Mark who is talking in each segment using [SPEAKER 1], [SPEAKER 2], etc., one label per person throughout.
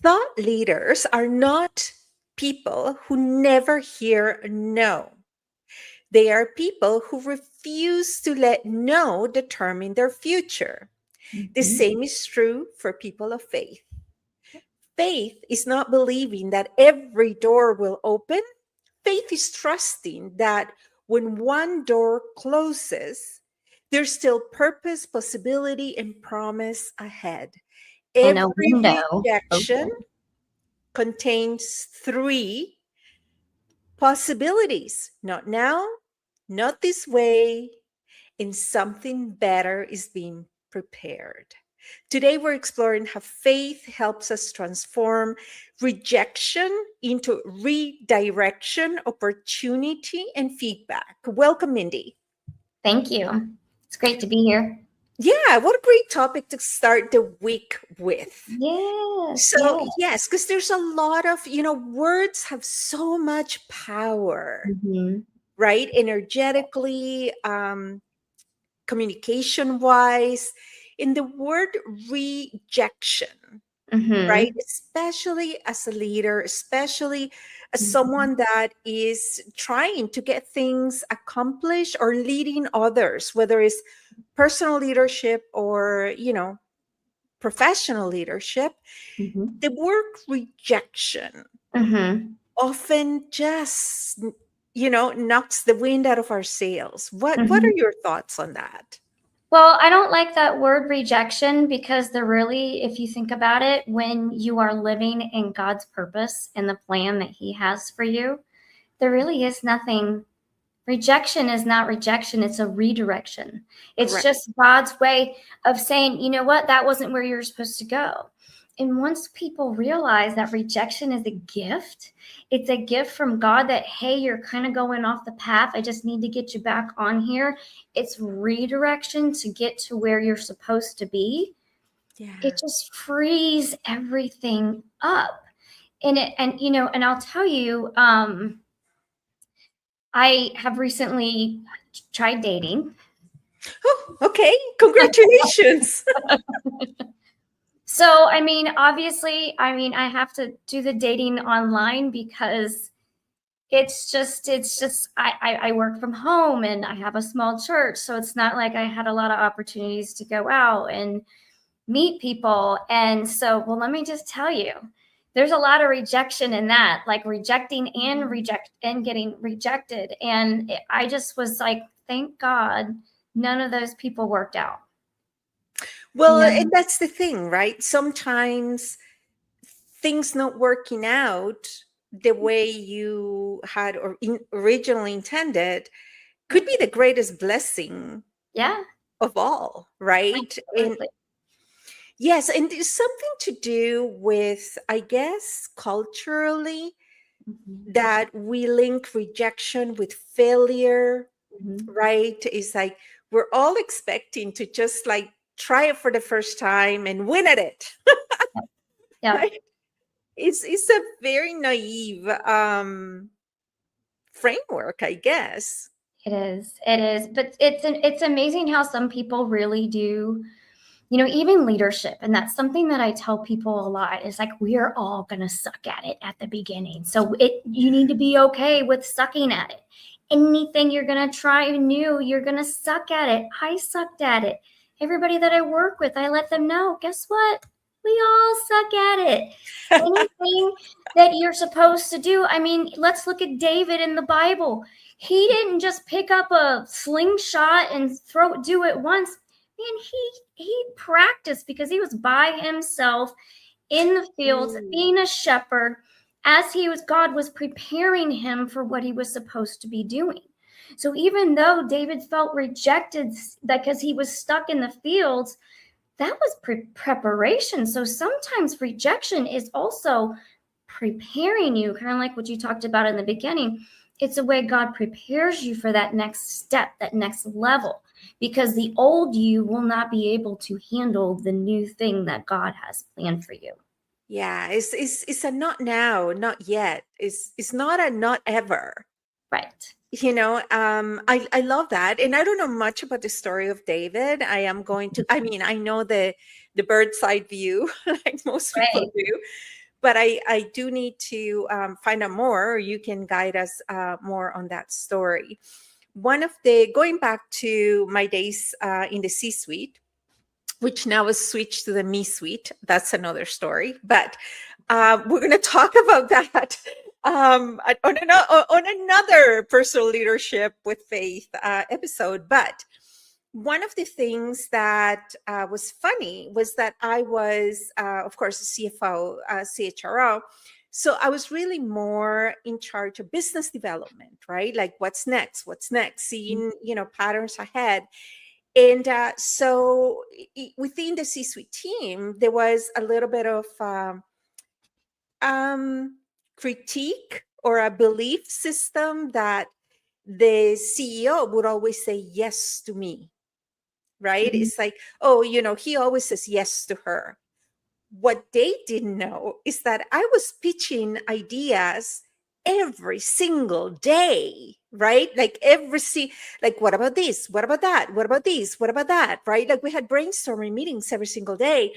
[SPEAKER 1] Thought leaders are not people who never hear no. They are people who refuse to let no determine their future. The
[SPEAKER 2] Mhm.
[SPEAKER 1] same is true for people of faith. Faith is not believing that every door will open. Faith is trusting that when one door closes, there's still purpose, possibility, and promise ahead.
[SPEAKER 2] And a
[SPEAKER 1] Every
[SPEAKER 2] window
[SPEAKER 1] rejection
[SPEAKER 2] open.
[SPEAKER 1] contains three possibilities: not now, not this way, and something better is being prepared. Today, we're exploring how faith helps us transform rejection into redirection, opportunity, and feedback. Welcome, Mindy.
[SPEAKER 2] Thank you. It's great to be here.
[SPEAKER 1] Yeah, what a great topic to start the week with.
[SPEAKER 2] Yes,
[SPEAKER 1] So,
[SPEAKER 2] yes.
[SPEAKER 1] yes, because there's a lot of, words have so much power,
[SPEAKER 2] Mhm.
[SPEAKER 1] right? Energetically, communication wise, in the word rejection, right?
[SPEAKER 2] Mhm.
[SPEAKER 1] Especially as a leader, especially as
[SPEAKER 2] Mhm.
[SPEAKER 1] someone that is trying to get things accomplished or leading others, whether it's personal leadership or, professional leadership.
[SPEAKER 2] Mhm.
[SPEAKER 1] The word rejection
[SPEAKER 2] Mhm.
[SPEAKER 1] often just, knocks the wind out of our sails. What are
[SPEAKER 2] Mhm.
[SPEAKER 1] your thoughts on that?
[SPEAKER 2] Well, I don't like that word rejection because there really, if you think about it, when you are living in God's purpose and the plan that He has for you, there really is nothing. Rejection is not rejection, it's a redirection. It's
[SPEAKER 1] Correct.
[SPEAKER 2] just God's way of saying, you know what, that wasn't where you're supposed to go. And once people realize that rejection is a gift, it's a gift from God that, hey, you're kind of going off the path. I just need to get you back on here. It's redirection to get to where you're supposed to be. It
[SPEAKER 1] Yeah.
[SPEAKER 2] just frees everything up. And I'll tell you, I have recently tried dating.
[SPEAKER 1] Oh, okay. Congratulations.
[SPEAKER 2] So, I mean, obviously, I have to do the dating online because I work from home and I have a small church. So it's not like I had a lot of opportunities to go out and meet people. And so, well, let me just tell you, there's a lot of rejection in that, like rejecting and getting rejected. And I just was like, thank God none of those people worked out.
[SPEAKER 1] Well, and
[SPEAKER 2] None.
[SPEAKER 1] that's the thing, right? Sometimes things not working out the way you had or originally intended could be the greatest blessing
[SPEAKER 2] Yeah,
[SPEAKER 1] of all, right? And
[SPEAKER 2] absolutely.
[SPEAKER 1] yes, and it's something to do with, I guess, culturally,
[SPEAKER 2] Mhm.
[SPEAKER 1] that we link rejection with failure,
[SPEAKER 2] Mhm.
[SPEAKER 1] right? It's like we're all expecting to just like try it for the first time and win at it,
[SPEAKER 2] Yep,
[SPEAKER 1] right? It's a very naive framework, I guess.
[SPEAKER 2] it is. It is. But it's amazing how some people really do, even leadership. And that's something that I tell people a lot is like we're all gonna suck at it at the beginning. So you need to be okay with sucking at it. Anything you're gonna try new, you're gonna suck at it. I sucked at it. Everybody that I work with, I let them know, guess what? We all suck at it. Anything that you're supposed to do. I mean, let's look at David in the Bible. He didn't just pick up a slingshot and do it once. Man, he practiced because he was by himself in the fields,
[SPEAKER 1] Ooh.
[SPEAKER 2] being a shepherd, as God was preparing him for what he was supposed to be doing. So even though David felt rejected because he was stuck in the fields, that was preparation. So sometimes rejection is also preparing you, kind of like what you talked about in the beginning. It's a way God prepares you for that next step, that next level, because the old you will not be able to handle the new thing that God has planned for you.
[SPEAKER 1] Yeah, it's a not now, not yet. It's not a not ever.
[SPEAKER 2] Right.
[SPEAKER 1] I love that. And I don't know much about the story of David. I am going to, I mean, I know the bird's eye view, like most people
[SPEAKER 2] Right.
[SPEAKER 1] do, but I do need to find out more, or you can guide us more on that story. One of the, going back to my days in the C suite, which now is switched to the me suite. That's another story, but we're going to talk about that on another personal leadership with faith episode. But one of the things that was funny was that I was, of course, a CFO, CHRO. So I was really more in charge of business development, right? Like what's next, seeing, patterns ahead. And so within the C-suite team, there was a little bit of critique or a belief system that the CEO would always say yes to me, right?
[SPEAKER 2] Mhm.
[SPEAKER 1] It's like, oh, he always says yes to her. What they didn't know is that I was pitching ideas every single day, right? Like like, what about this? What about that? What about this? What about that? Right? Like we had brainstorming meetings every single day.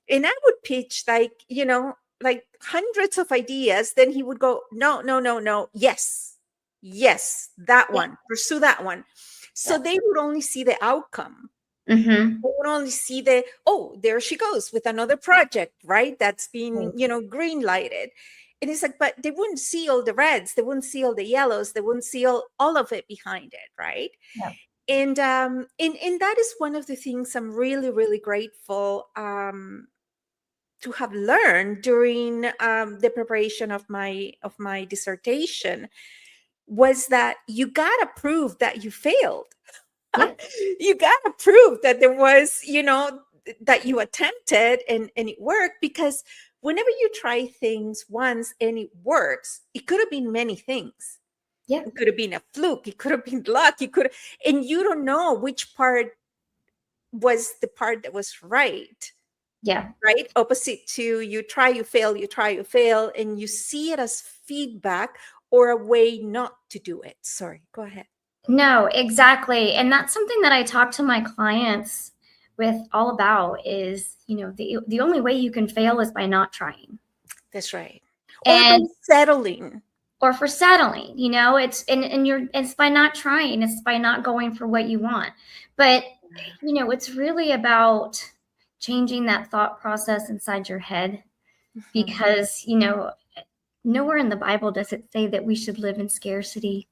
[SPEAKER 1] And I would pitch like hundreds of ideas. Then he would go, no, no, no, no. Yes, yes, that
[SPEAKER 2] Yeah.
[SPEAKER 1] one, pursue that one. So
[SPEAKER 2] Yeah.
[SPEAKER 1] they would only see the outcome.
[SPEAKER 2] Mm-hmm.
[SPEAKER 1] They would only see the, oh, there she goes with another project, right? That's been,
[SPEAKER 2] Right.
[SPEAKER 1] green lighted. And it's like, but they wouldn't see all the reds, they wouldn't see all the yellows, they wouldn't see all of it behind it, right?
[SPEAKER 2] Yeah.
[SPEAKER 1] And that is one of the things I'm really, really grateful to have learned during the preparation of my dissertation, was that you gotta prove that you failed.
[SPEAKER 2] Yeah.
[SPEAKER 1] You gotta prove that there was, that you attempted and it worked, because whenever you try things once and it works, it could have been many things.
[SPEAKER 2] Yeah.
[SPEAKER 1] It could have been a fluke, it could have been luck, and you don't know which part was the part that was right.
[SPEAKER 2] Yeah.
[SPEAKER 1] Right? Opposite to you try, you fail, you try, you fail, and you see it as feedback or a way not to do it. Sorry, go ahead.
[SPEAKER 2] No, exactly. And that's something that I talk to my clients with all about is, the only way you can fail is by not trying.
[SPEAKER 1] That's right. Or by
[SPEAKER 2] And
[SPEAKER 1] settling.
[SPEAKER 2] or for settling, it's by not trying, it's by not going for what you want. But it's really about changing that thought process inside your head,
[SPEAKER 1] Mhm.
[SPEAKER 2] because nowhere in the Bible does it say that we should live in scarcity.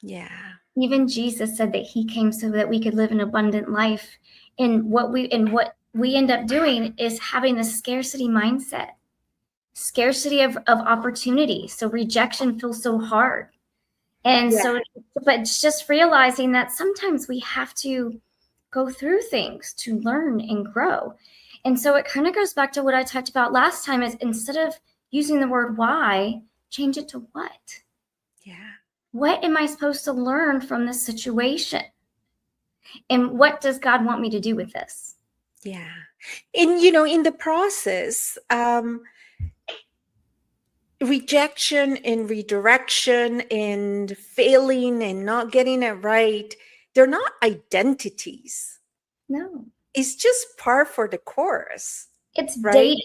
[SPEAKER 1] Yeah.
[SPEAKER 2] Even Jesus said that he came so that we could live an abundant life. And what we end up doing is having this scarcity mindset, scarcity of opportunity. So rejection feels so hard. And
[SPEAKER 1] Yeah.
[SPEAKER 2] so, but it's just realizing that sometimes we have to go through things to learn and grow. And so it kind of goes back to what I talked about last time, is instead of using the word why, change it to what?
[SPEAKER 1] Yeah.
[SPEAKER 2] What am I supposed to learn from this situation? And what does God want me to do with this?
[SPEAKER 1] Yeah. And in the process, rejection and redirection and failing and not getting it right, they're not identities.
[SPEAKER 2] No,
[SPEAKER 1] It's just par for the course,
[SPEAKER 2] it's
[SPEAKER 1] right?
[SPEAKER 2] data.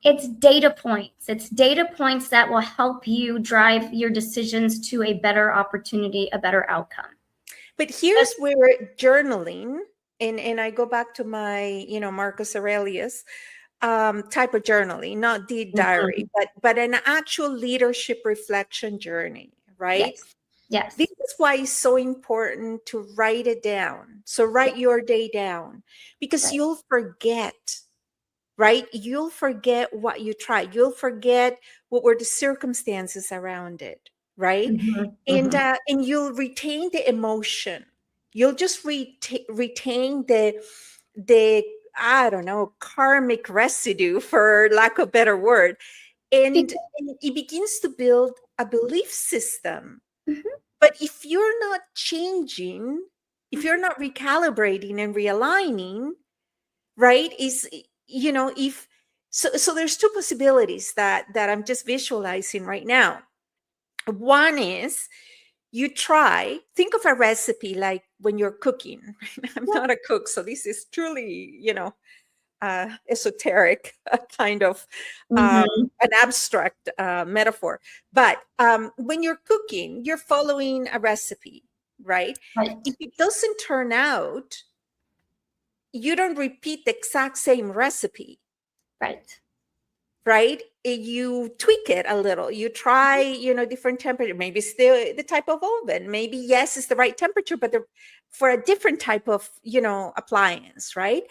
[SPEAKER 2] It's data points. It's data points that will help you drive your decisions to a better opportunity, a better outcome.
[SPEAKER 1] But here's where journaling, and I go back to my, Marcus Aurelius type of journaling, not the diary,
[SPEAKER 2] Mhm.
[SPEAKER 1] but an actual leadership reflection journey, right?
[SPEAKER 2] Yes.
[SPEAKER 1] This
[SPEAKER 2] Yes.
[SPEAKER 1] is why it's so important to write it down. So
[SPEAKER 2] Yeah.
[SPEAKER 1] write your day down, because
[SPEAKER 2] Right.
[SPEAKER 1] you'll forget, right? You'll forget what you tried. You'll forget what were the circumstances around it, right?
[SPEAKER 2] Mhm.
[SPEAKER 1] And
[SPEAKER 2] Mhm.
[SPEAKER 1] and you'll retain the emotion. You'll just retain the I don't know, karmic residue, for lack of a better word, and,
[SPEAKER 2] Because,
[SPEAKER 1] and it begins to build a belief system.
[SPEAKER 2] mhm,
[SPEAKER 1] But if you're not changing, if you're
[SPEAKER 2] mhm.
[SPEAKER 1] not recalibrating and realigning, right, is, if so there's two possibilities that I'm just visualizing right now. One is, you try, think of a recipe like when you're cooking. I'm
[SPEAKER 2] Yeah.
[SPEAKER 1] not a cook, so this is truly, esoteric kind of
[SPEAKER 2] Mm-hmm.
[SPEAKER 1] an abstract metaphor. But when you're cooking, you're following a recipe, right?
[SPEAKER 2] Right.
[SPEAKER 1] If it doesn't turn out, you don't repeat the exact same recipe,
[SPEAKER 2] Right.
[SPEAKER 1] right? You tweak it a little. You try, different temperature. Maybe it's the type of oven. Maybe yes, it's the right temperature, but for a different type of, appliance, right?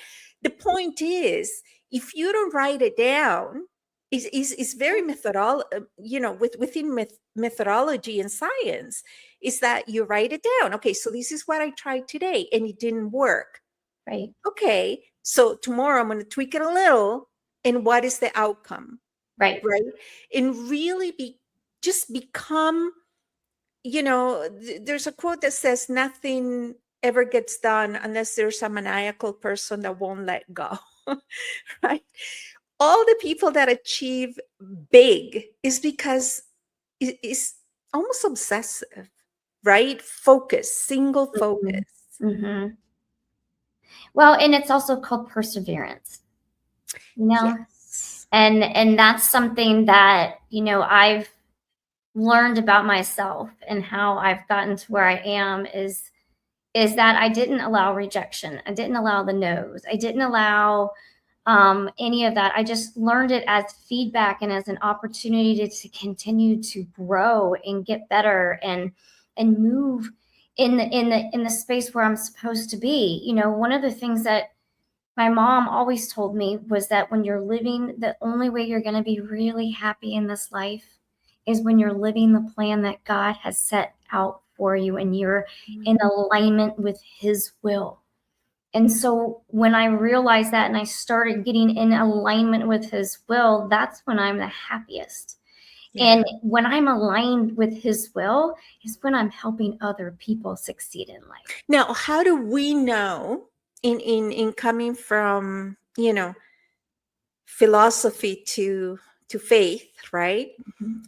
[SPEAKER 1] The point is, if you don't write it down, is very within methodology and science, is that you write it down. Okay, so this is what I tried today, and it didn't work.
[SPEAKER 2] Right.
[SPEAKER 1] Okay, so tomorrow I'm going to tweak it a little, and what is the outcome,
[SPEAKER 2] Right.
[SPEAKER 1] right? And really just become, there's a quote that says nothing ever gets done unless there's a maniacal person that won't let go. Right? All the people that achieve big is because it's almost obsessive, right? Focus, single
[SPEAKER 2] Mm-hmm.
[SPEAKER 1] focus.
[SPEAKER 2] Mm-hmm. Well, and it's also called perseverance, you know,
[SPEAKER 1] Yes.
[SPEAKER 2] and that's something that, I've learned about myself and how I've gotten to where I am is that I didn't allow rejection. I didn't allow the no's. I didn't allow any of that. I just learned it as feedback and as an opportunity to continue to grow and get better and move in the space where I'm supposed to be. One of the things that my mom always told me was that when you're living, the only way you're going to be really happy in this life is when you're living the plan that God has set out for you and you're in alignment with His will. And so when I realized that and I started getting in alignment with His will, that's when I'm the happiest.
[SPEAKER 1] Yeah.
[SPEAKER 2] And when I'm aligned with His will is when I'm helping other people succeed in life.
[SPEAKER 1] Now, how do we know in coming from, philosophy to faith, right?
[SPEAKER 2] Mhm.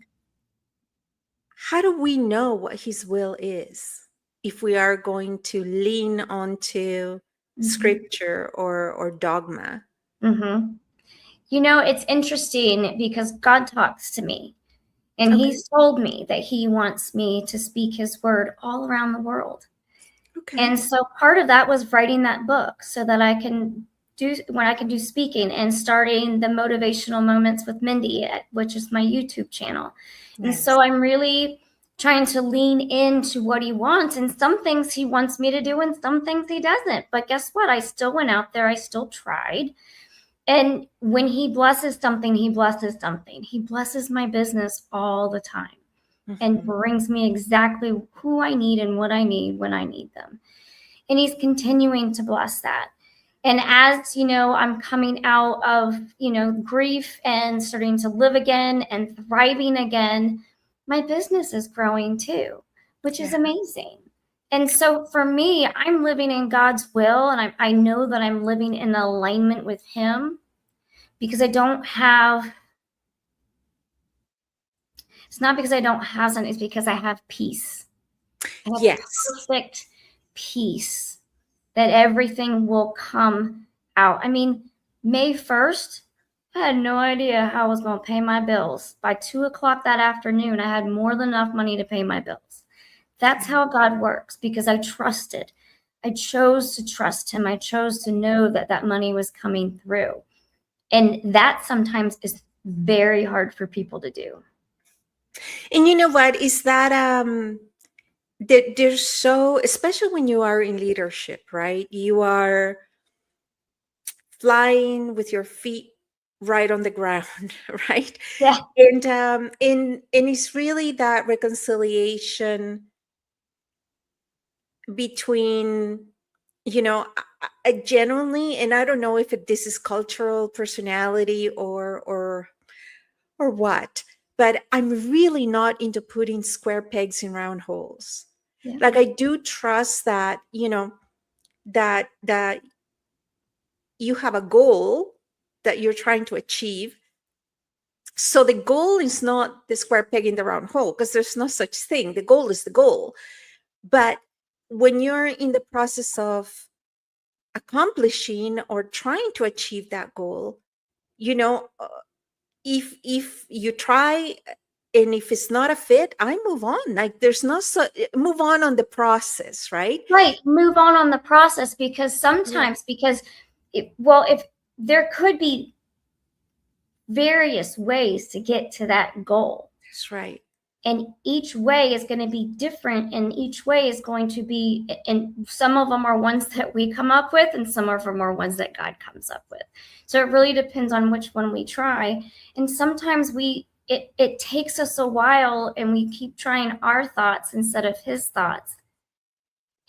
[SPEAKER 1] How do we know what his will is if we are going to lean onto
[SPEAKER 2] Mhm.
[SPEAKER 1] scripture or dogma?
[SPEAKER 2] Mhm. It's interesting because God talks to me and
[SPEAKER 1] Okay.
[SPEAKER 2] He's told me that He wants me to speak His word all around the world.
[SPEAKER 1] Okay.
[SPEAKER 2] And so part of that was writing that book so that I can do speaking and starting the motivational moments with Mindy, which is my YouTube channel. And
[SPEAKER 1] Nice.
[SPEAKER 2] so I'm really trying to lean into what He wants, and some things He wants me to do and some things He doesn't. But guess what? I still went out there. I still tried. And when He blesses something, He blesses something. He blesses my business all the time and
[SPEAKER 1] Mhm.
[SPEAKER 2] brings me exactly who I need and what I need when I need them. And He's continuing to bless that. And as I'm coming out of grief and starting to live again and thriving again, my business is growing too, which is
[SPEAKER 1] Yeah.
[SPEAKER 2] amazing. And so for me, I'm living in God's will, and I know that I'm living in alignment with Him because I don't have. It's not because I don't have something; it's because I have peace. I have
[SPEAKER 1] Yes.
[SPEAKER 2] perfect peace that everything will come out. I mean, May 1st, I had no idea how I was going to pay my bills. By 2 o'clock that afternoon, I had more than enough money to pay my bills. That's how God works because I trusted. I chose to trust Him. I chose to know that that money was coming through. And that sometimes is very hard for people to do.
[SPEAKER 1] And you know what is that they're so, especially when you are in leadership, right? You are flying with your feet right on the ground, right?
[SPEAKER 2] Yeah.
[SPEAKER 1] And it's really that reconciliation between, I genuinely, and I don't know if this is cultural personality or what, but I'm really not into putting square pegs in round holes.
[SPEAKER 2] Yeah.
[SPEAKER 1] Like, I do trust that, that you have a goal that you're trying to achieve. So the goal is not the square peg in the round hole, because there's no such thing. The goal is the goal. But when you're in the process of accomplishing or trying to achieve that goal, you know, if you try and if it's not a fit, I move on. Like there's no move on the process, right?
[SPEAKER 2] Right. Move on the process, because
[SPEAKER 1] Yeah,
[SPEAKER 2] sometimes, because well, if there could be various ways to get to that goal,
[SPEAKER 1] that's right.
[SPEAKER 2] and each way is going to be different, and each way is going to be, and some of them are ones that we come up with, and some of them are ones that God comes up with. So it really depends on which one we try. And sometimes it takes us a while, and we keep trying our thoughts instead of his thoughts.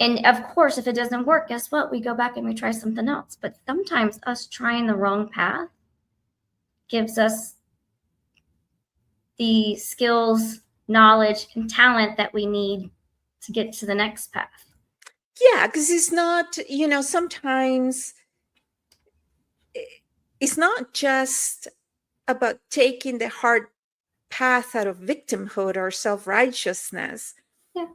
[SPEAKER 2] And of course, if it doesn't work, guess what? We go back and we try something else. But sometimes us trying the wrong path gives us the skills, knowledge, and talent that we need to get to the next path.
[SPEAKER 1] Yeah, because it's not, sometimes it's not just about taking the hard path out of victimhood or self-righteousness.
[SPEAKER 2] Yeah.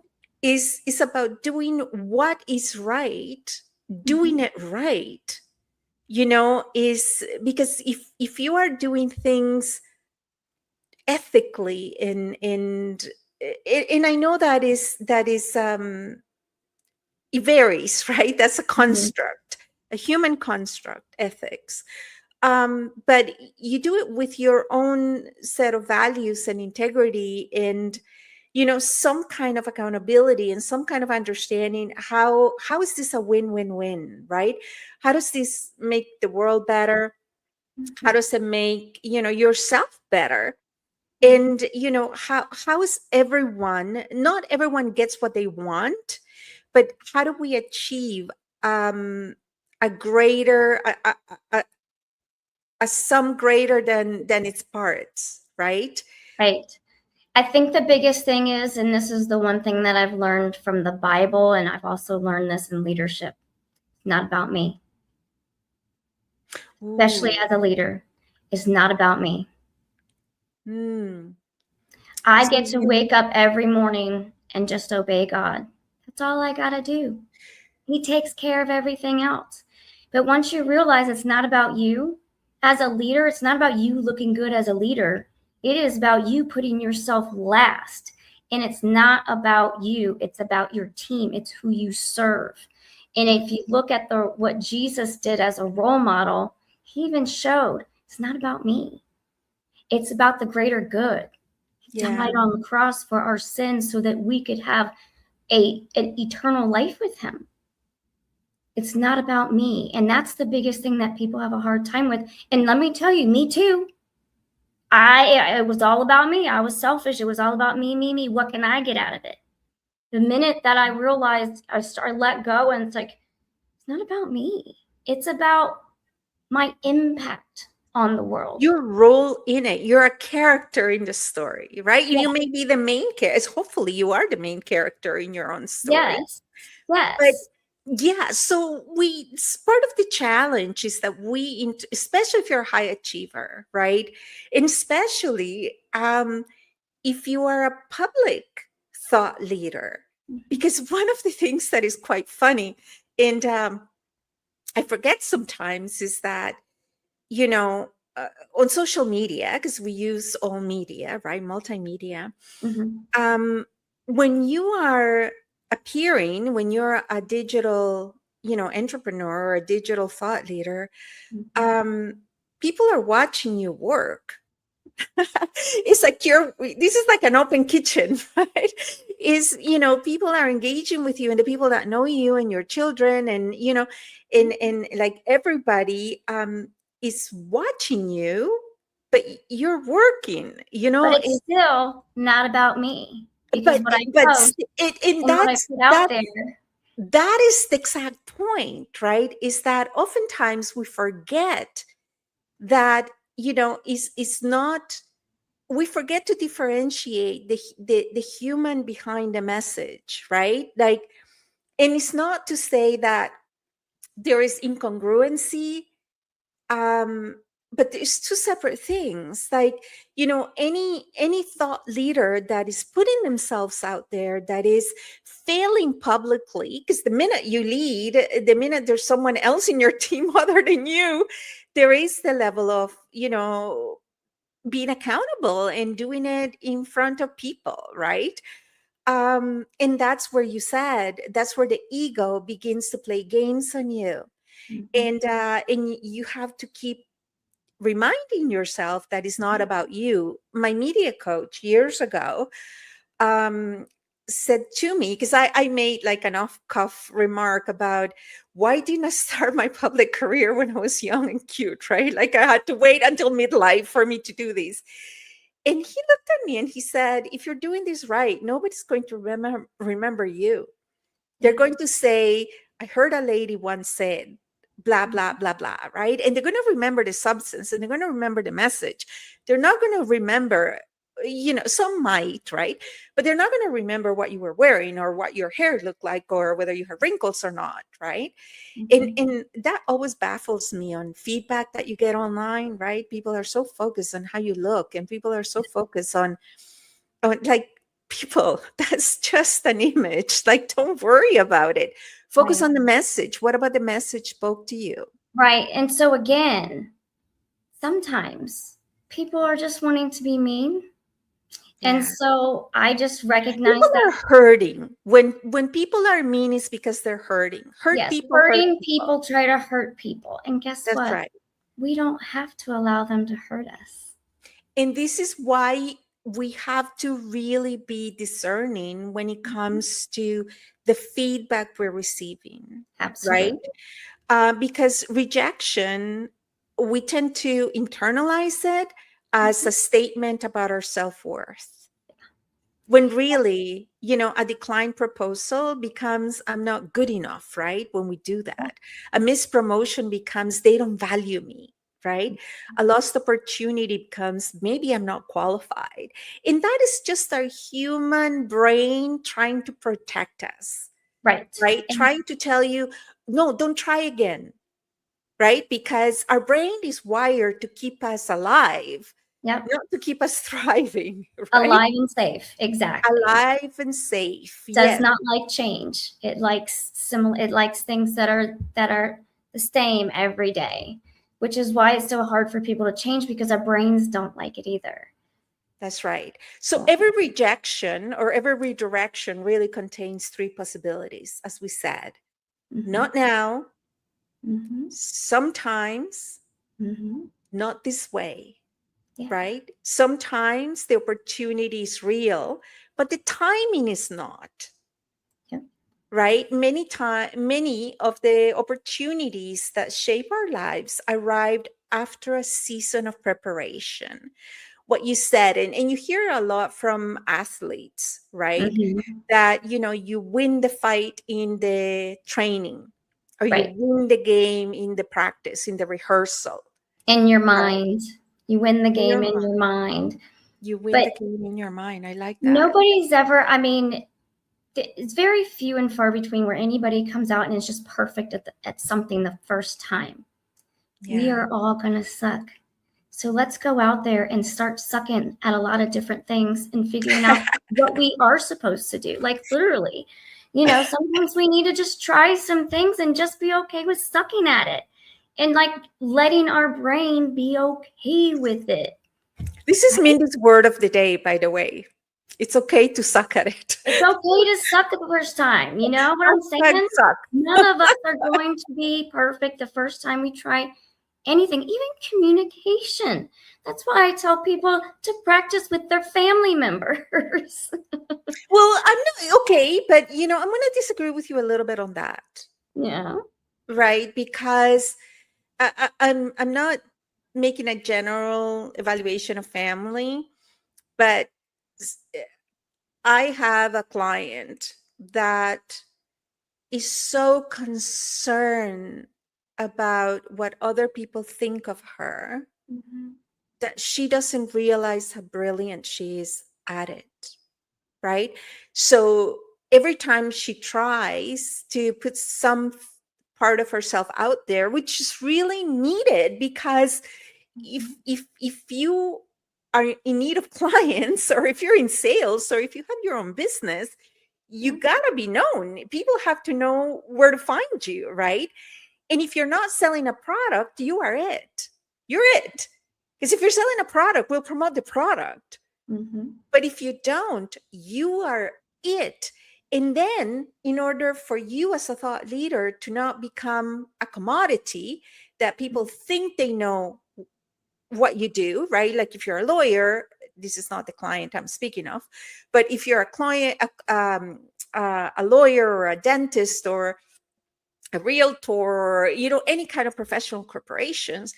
[SPEAKER 1] Is about doing what is right, doing it right. Is because if you are doing things ethically and I know that is it varies, right? That's a
[SPEAKER 2] Mm-hmm.
[SPEAKER 1] construct, a human construct, ethics. But you do it with your own set of values and integrity and some kind of accountability and some kind of understanding. How is this a win-win-win, right? How does this make the world better? How does it make yourself better? And how is everyone, not everyone gets what they want, but how do we achieve a greater a sum greater than its parts, right?
[SPEAKER 2] Right. I think the biggest thing is, and this is the one thing that I've learned from the Bible, and I've also learned this in leadership, not about me, especially
[SPEAKER 1] Ooh.
[SPEAKER 2] as a leader. It's not about me.
[SPEAKER 1] Hmm.
[SPEAKER 2] I
[SPEAKER 1] So
[SPEAKER 2] get to wake up every morning and just obey God. That's all I got to do. He takes care of everything else. But once you realize it's not about you as a leader, it's not about you looking good as a leader. It is about you putting yourself last. And it's not about you, it's about your team, it's who you serve. And if you look at what Jesus did as a role model, he even showed it's not about me. It's about the greater good. He
[SPEAKER 1] yeah,
[SPEAKER 2] died on the cross for our sins so that we could have an eternal life with him. It's not about me. And that's the biggest thing that people have a hard time with. And let me tell you, me too. It was all about me. I was selfish. It was all about me, me, me. What can I get out of it? The minute that I realized, I let go, and it's like, it's not about me. It's about my impact on the world.
[SPEAKER 1] your role in it. You're a character in the story, right?
[SPEAKER 2] Yeah.
[SPEAKER 1] You may be the main character. Hopefully you are the main character in your own story.
[SPEAKER 2] Yes.
[SPEAKER 1] But
[SPEAKER 2] Yes.
[SPEAKER 1] yeah, so part of the challenge is that especially if you're a high achiever, right? And especially if you are a public thought leader, because one of the things that is quite funny, and I forget sometimes, is that, you know, on social media, because we use all media, right? Multimedia.
[SPEAKER 2] Mm-hmm.
[SPEAKER 1] Um, when you are appearing, when you're a digital, entrepreneur or a digital thought leader,
[SPEAKER 2] Mm-hmm.
[SPEAKER 1] um, people are watching you work. It's like this is like an open kitchen, right? Is people are engaging with you, and the people that know you and your children, and and like everybody is watching you, but you're working,
[SPEAKER 2] But it's still not about me, because
[SPEAKER 1] but
[SPEAKER 2] what I
[SPEAKER 1] but
[SPEAKER 2] post
[SPEAKER 1] it and
[SPEAKER 2] and what I put out there.
[SPEAKER 1] that is the exact point, right? Is that oftentimes we forget that is not, we forget to differentiate the human behind the message, right? Like, and it's not to say that there is incongruency, um but there's two separate things. Like, any thought leader that is putting themselves out there, that is failing publicly, because the minute you lead, the minute there's someone else in your team other than you, there is the level of, being accountable and doing it in front of people, right? And that's where you said, that's where the ego begins to play games on you.
[SPEAKER 2] Mhm.
[SPEAKER 1] And you have to keep reminding yourself that it's not about you. My media coach years ago um, said to me, because I made like an off cuff remark about, why didn't I start my public career when I was young and cute, right? Like I had to wait until midlife for me to do this. And he looked at me and he said, if you're doing this right, nobody's going to remember you. They're
[SPEAKER 2] Yeah.
[SPEAKER 1] going to say, I heard a lady once said, blah, blah,
[SPEAKER 2] Mhm.
[SPEAKER 1] blah, blah, right? And they're going to remember the substance and they're going to remember the message. They're not going to remember, some might, right? But they're not going to remember what you were wearing or what your hair looked like or whether you have wrinkles or not, right? And,
[SPEAKER 2] Mhm.
[SPEAKER 1] and that always baffles me on feedback that you get online, right? People are so focused on how you look, and people are so focused on like, people, that's just an image. Like, don't worry about it. Focus
[SPEAKER 2] Right.
[SPEAKER 1] on the message. What about the message spoke to you?
[SPEAKER 2] Right. And so again, sometimes people are just wanting to be mean. And
[SPEAKER 1] Yeah.
[SPEAKER 2] so I just recognize
[SPEAKER 1] People
[SPEAKER 2] that,
[SPEAKER 1] are hurting. When people are mean, it's because they're hurting. Hurt
[SPEAKER 2] yes,
[SPEAKER 1] people hurt
[SPEAKER 2] hurting
[SPEAKER 1] people.
[SPEAKER 2] people try to hurt people. And guess
[SPEAKER 1] That's
[SPEAKER 2] what?
[SPEAKER 1] right.
[SPEAKER 2] We don't have to allow them to hurt us.
[SPEAKER 1] And this is why we have to really be discerning when it
[SPEAKER 2] Mhm.
[SPEAKER 1] comes to the feedback we're receiving, right?
[SPEAKER 2] Absolutely.
[SPEAKER 1] Because rejection, we tend to internalize it as
[SPEAKER 2] Mhm.
[SPEAKER 1] a statement about our self-worth. When really, a declined proposal becomes, I'm not good enough, right? When we do that, a missed promotion becomes, they don't value me, right? A lost opportunity becomes, maybe I'm not qualified. And that is just our human brain trying to protect us,
[SPEAKER 2] Right.
[SPEAKER 1] right?
[SPEAKER 2] And
[SPEAKER 1] Trying to tell you, no, don't try again, right? Because our brain is wired to keep us alive,
[SPEAKER 2] yep,
[SPEAKER 1] not to keep us thriving, right?
[SPEAKER 2] alive and safe. Exactly.
[SPEAKER 1] Alive and safe.
[SPEAKER 2] Does
[SPEAKER 1] Yes,
[SPEAKER 2] not like change. It likes similar, it likes things that are the same every day, which is why it's so hard for people to change because our brains don't like it either.
[SPEAKER 1] that's right. So
[SPEAKER 2] So,
[SPEAKER 1] every rejection or every redirection really contains three possibilities, as we said.
[SPEAKER 2] mhm,
[SPEAKER 1] Not now,
[SPEAKER 2] mhm,
[SPEAKER 1] sometimes,
[SPEAKER 2] mhm.
[SPEAKER 1] not this way,
[SPEAKER 2] Yeah.
[SPEAKER 1] right? Sometimes the opportunity is real, but the timing is not.
[SPEAKER 2] Yep.
[SPEAKER 1] Right, many of the opportunities that shape our lives arrived after a season of preparation. What you said, and you hear a lot from athletes, right?
[SPEAKER 2] Mhm.
[SPEAKER 1] That you win the fight in the training, or you
[SPEAKER 2] Right.
[SPEAKER 1] win the game in the practice, in the rehearsal,
[SPEAKER 2] In your
[SPEAKER 1] right?
[SPEAKER 2] mind. You win the
[SPEAKER 1] In your
[SPEAKER 2] game in your
[SPEAKER 1] mind,
[SPEAKER 2] mind.
[SPEAKER 1] you win
[SPEAKER 2] But
[SPEAKER 1] the game in your mind. I like that.
[SPEAKER 2] nobody's ever, I mean, it's very few and far between where anybody comes out and is just perfect at something the first time. We
[SPEAKER 1] Yeah.
[SPEAKER 2] are all going to suck. So let's go out there and start sucking at a lot of different things and figuring out what we are supposed to do. Like literally, sometimes we need to just try some things and just be okay with sucking at it and like letting our brain be okay with it.
[SPEAKER 1] This is
[SPEAKER 2] Right?
[SPEAKER 1] Mindy's word of the day, by the way. It's okay to suck at it.
[SPEAKER 2] It's okay to suck the first time. You know what I'm
[SPEAKER 1] Hashtag
[SPEAKER 2] saying?
[SPEAKER 1] suck.
[SPEAKER 2] None of us are going to be perfect the first time we try anything, even communication. That's why I tell people to practice with their family members.
[SPEAKER 1] Well, I'm not okay, but I'm going to disagree with you a little bit on that,
[SPEAKER 2] Yeah.
[SPEAKER 1] right? Because I'm not making a general evaluation of family, but s- I have a client that is so concerned about what other people think of her
[SPEAKER 2] Mhm.
[SPEAKER 1] that she doesn't realize how brilliant she is at it, right? So every time she tries to put some part of herself out there, which is really needed, because if you are in need of clients, or if you're in sales, or if you have your own business, you gotta be known. People have to know where to find you, right? And if you're not selling a product, you are it. You're it. Because if you're selling a product, we'll promote the product. But if you don't, you are it. And then, in order for you as a thought leader to not become a commodity that people think they know what you do, right? Like if you're a lawyer, this is not the client I'm speaking of, but if you're a client, a lawyer or a dentist or a realtor, or any kind of professional corporations,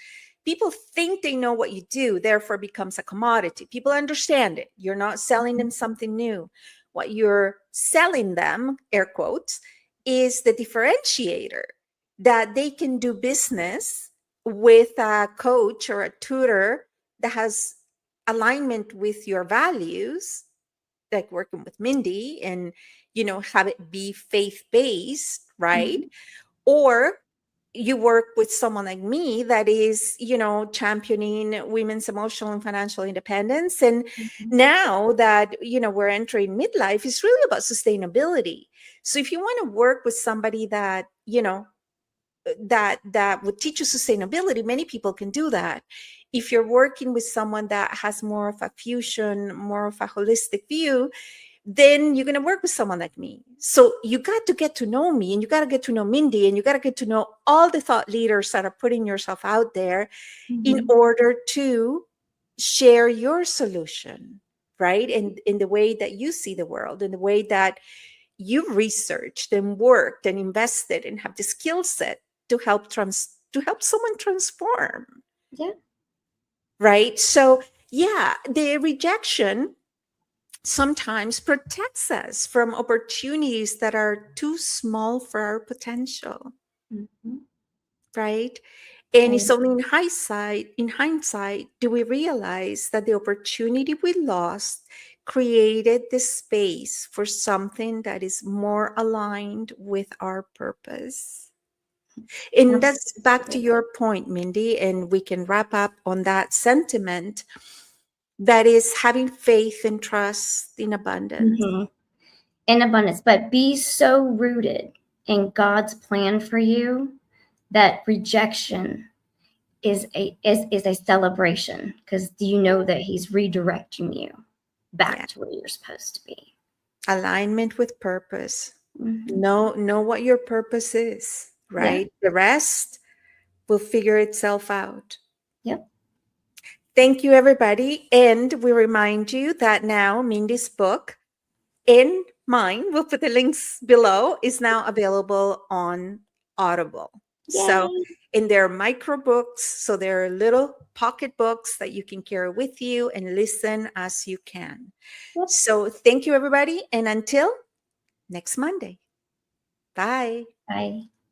[SPEAKER 1] people think they know what you do, therefore becomes a commodity. People understand it. You're not selling them something new. What you're selling them, air quotes, is the differentiator, that they can do business with a coach or a tutor that has alignment with your values, like working with Mindy, and have it be faith-based, right? Or you work with someone like me that is, championing women's emotional and financial independence. And now that, we're entering midlife, it's really about sustainability. So if you want to work with somebody that, that would teach you sustainability, many people can do that. If you're working with someone that has more of a fusion, more of a holistic view, then you're going to work with someone like me. So you got to get to know me, and you got to get to know Mindy, and you got to get to know all the thought leaders that are putting yourself out there in order to share your solution, right? And in the way that you see the world, in the way that you've researched and worked and invested and have the skill set to help someone transform.
[SPEAKER 2] Yeah.
[SPEAKER 1] Right. So yeah, the rejection sometimes protects us from opportunities that are too small for our potential. Right. And it's only in hindsight, do we realize that the opportunity we lost created the space for something that is more aligned with our purpose. And that's back to your point, Mindy, and we can wrap up on that sentiment, that is having faith and trust in abundance.
[SPEAKER 2] In abundance, but be so rooted in God's plan for you that rejection is a celebration, because you know that He's redirecting you back to where you're supposed to be.
[SPEAKER 1] Alignment with purpose. Know what your purpose is, right? The rest will figure itself out.
[SPEAKER 2] Yep.
[SPEAKER 1] Thank you, everybody. And we remind you that now Mindy's book and mine, we'll put the links below, is now available on Audible.
[SPEAKER 2] Yay.
[SPEAKER 1] So, and they're micro books. So they're little pocket books that you can carry with you and listen as you can.
[SPEAKER 2] Yep.
[SPEAKER 1] So thank you, everybody. And until next Monday. Bye.
[SPEAKER 2] Bye.